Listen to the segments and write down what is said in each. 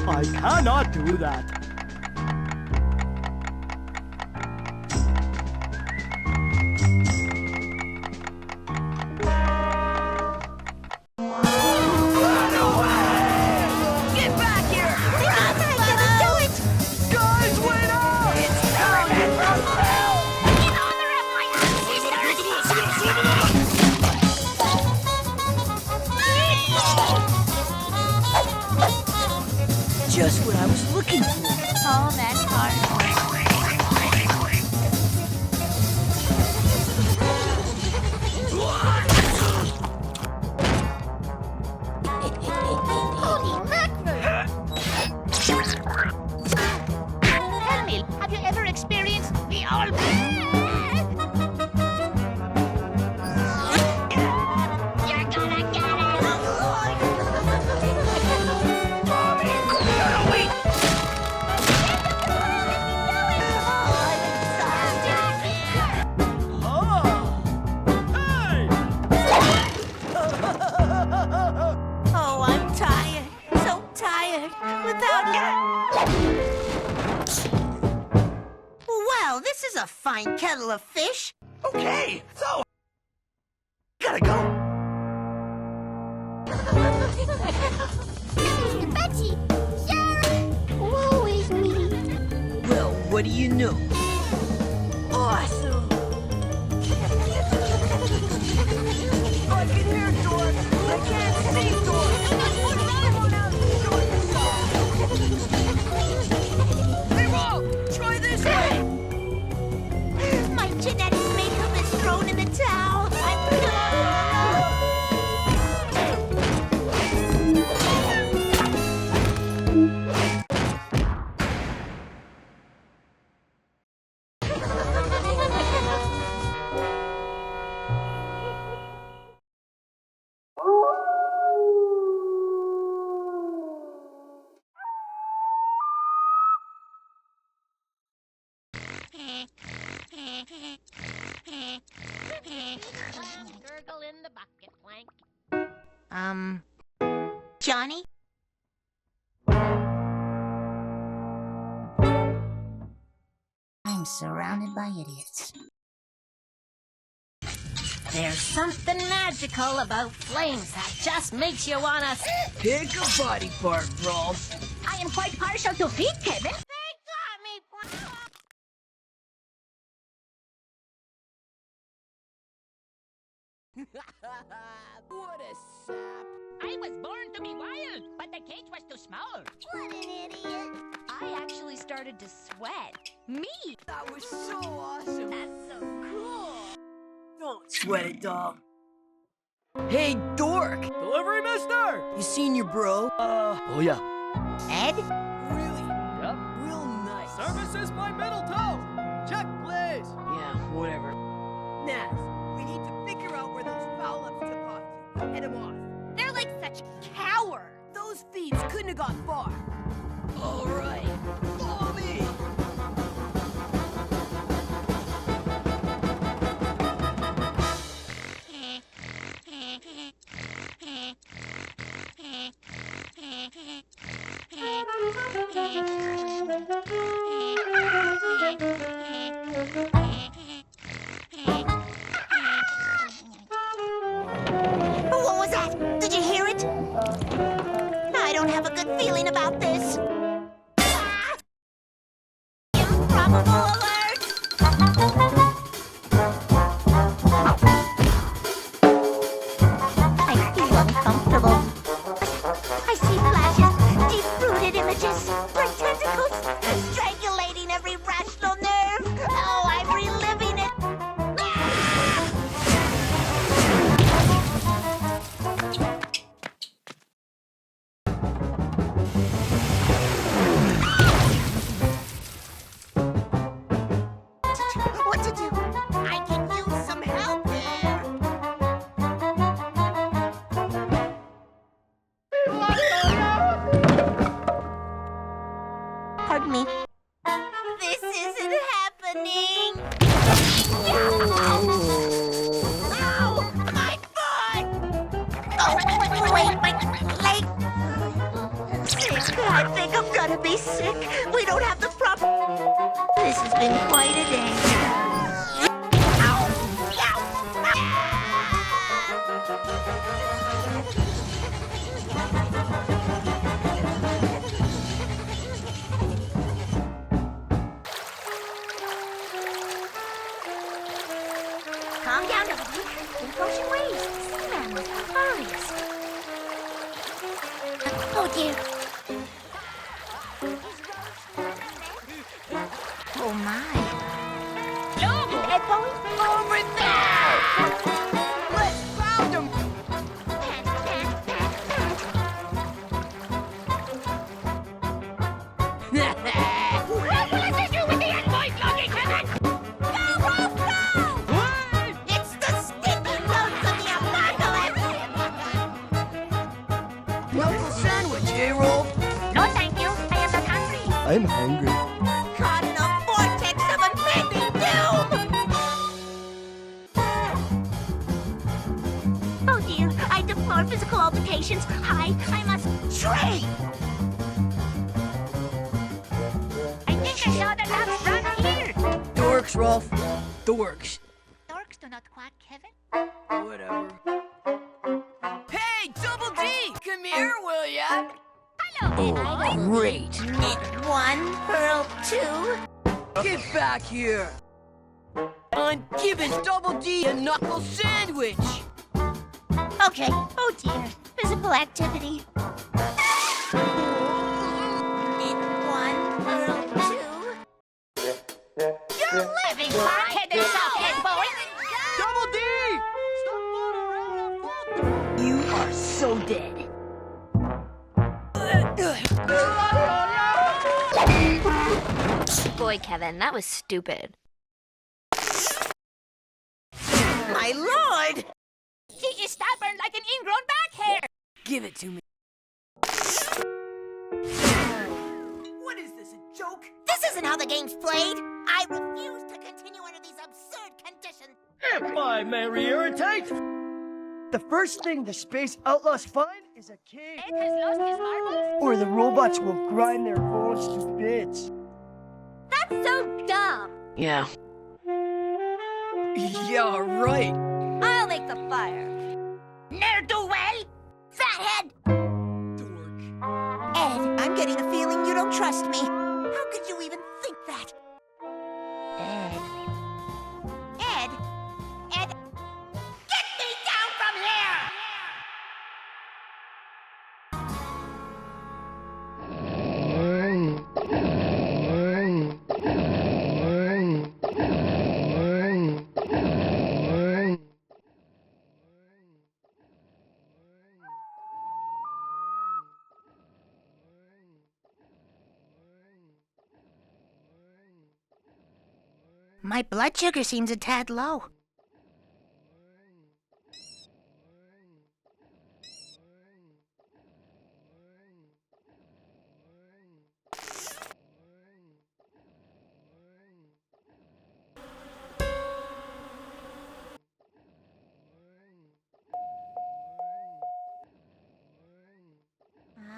I cannot do that. Just what I was looking for. Oh, that's hard. Holy mackerel! Tell me, have you ever experienced the all? You're gonna get Oh, I'm tired. So tired. Without you. Well, this is a fine kettle of fish. Okay, so gotta go. Betty! Sharon! Woe is me! Well, what do you know? Awesome. I can hear Dork. I can't see Dork. Hey, Rob, try this way. My genetic makeup is thrown in the towel. Gurgle in the bucket, Plank. Johnny? I'm surrounded by idiots. There's something magical about flames that just makes you wanna pick a body part, bro. I am quite partial to feet, Kevin. What a sap. I was born to be wild, but the cage was too small. What an idiot. I actually started to sweat. Me! That was so awesome. That's so cool. Don't sweat it, dog. Hey, Dork! Delivery, mister! You seen your bro? Oh yeah. Ed? Really? Yep. Real nice. Service is my middle toe. Check, please. Yeah, whatever. Naz, we need to figure out where those foul-ups took off to. Head them off. They're like such cowards. Those feeds couldn't have gone far. All right. Follow me. What was that? Did you hear it? I don't have a good feeling about this. Ah! Improbable alert! I feel uncomfortable. I see flashes, deep-rooted images, like tentacles, strangulating every rational nerve. Oh, I'm reliving it. Oh, wait, my leg. Sick. I think I'm gonna be sick. We don't have the proper. This has been quite a day. Ow! Calm down, Eddy. Think ocean waves. Sea mammals. Hurries. Oh, dear. Oh, my. Look! Ed Bowie? Over there! Let's pound him! Pant, pant, pant, pant. What will I do with the envoy logging, Kevin? Go, Rolf, go! It's the sticky notes of the apocalypse! Knuckle sandwich, eh, Rolf? No, thank you. I am not hungry. I'm hungry. Caught in a vortex of impending doom! Oh dear, I deplore physical altercations. I must trade! I think I saw the ducks run here. Dorks, Rolf. Dorks. Dorks do not quack, Kevin. Whatever. Hey, Double D! Come here, will ya? Hello, Great. Knit one, purl two. Get back here. I'm giving Double D a knuckle sandwich. Okay, oh dear, physical activity. Knit one, purl two. You're living hard-headed soft-head boy. Double D! Stop fooling around. You are so dead. Boy, Kevin, that was stupid. My lord! She is stubborn like an ingrown back hair. Give it to me. What is this, a joke? This isn't how the game's played. I refuse to continue under these absurd conditions. If I may irritate, the first thing the space outlaws find is a cave, Ed has lost his marbles. or the robots will grind their bones to bits. That's so dumb. Yeah. Yeah, right. I'll make the fire. Ne'er-do-well. Fathead! Dork. Ed, I'm getting a feeling you don't trust me. How could you even think that? Ed. Ed? Ed? Get me down from here. My blood sugar seems a tad low.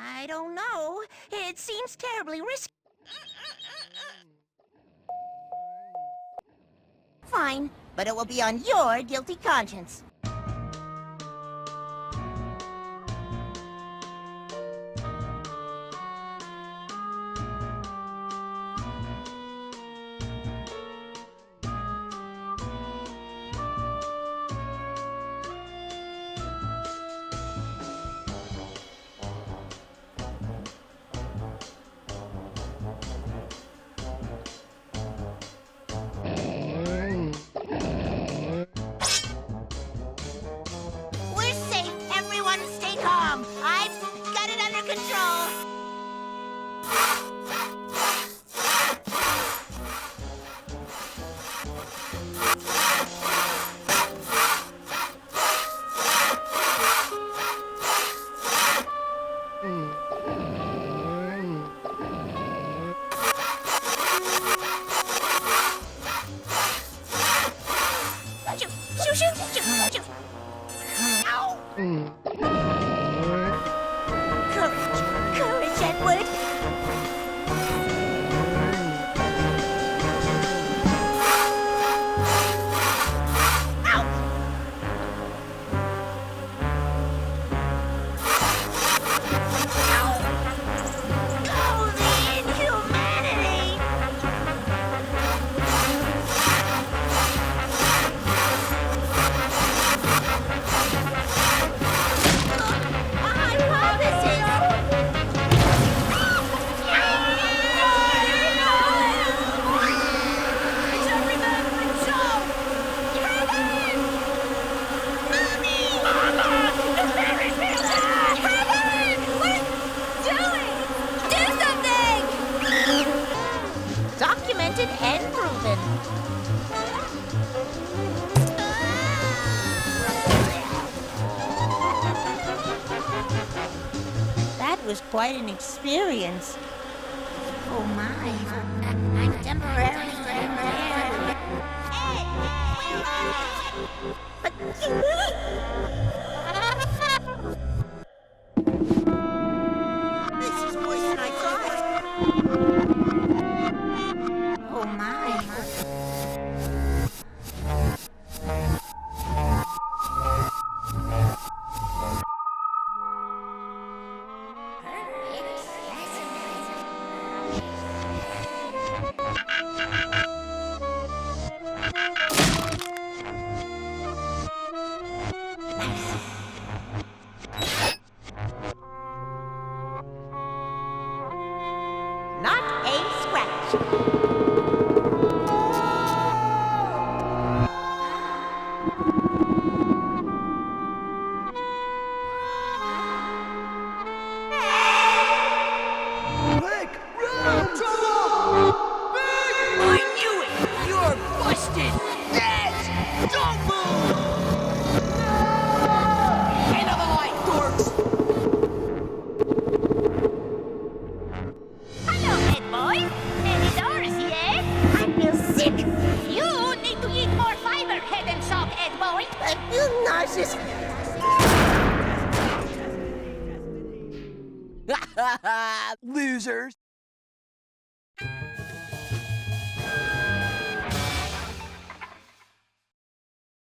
I don't know. It seems terribly risky. Fine, but it will be on your guilty conscience. We're safe. Everyone stay calm. I've got it under control. Shoo, shoo, shoo, shoo, shoo. Ow! was quite an experience. Oh my, I'm temporarily impaired. Ed, where are you? But This is worse than I thought. oh my. Not a scratch. I knew it! You're busted! Dead! Don't move! End of the light, dorks! Hello, Ed boy. Any doors, yeah? I feel sick. You need to eat more fiber, head and sock, Ed boy. I feel nauseous. Losers!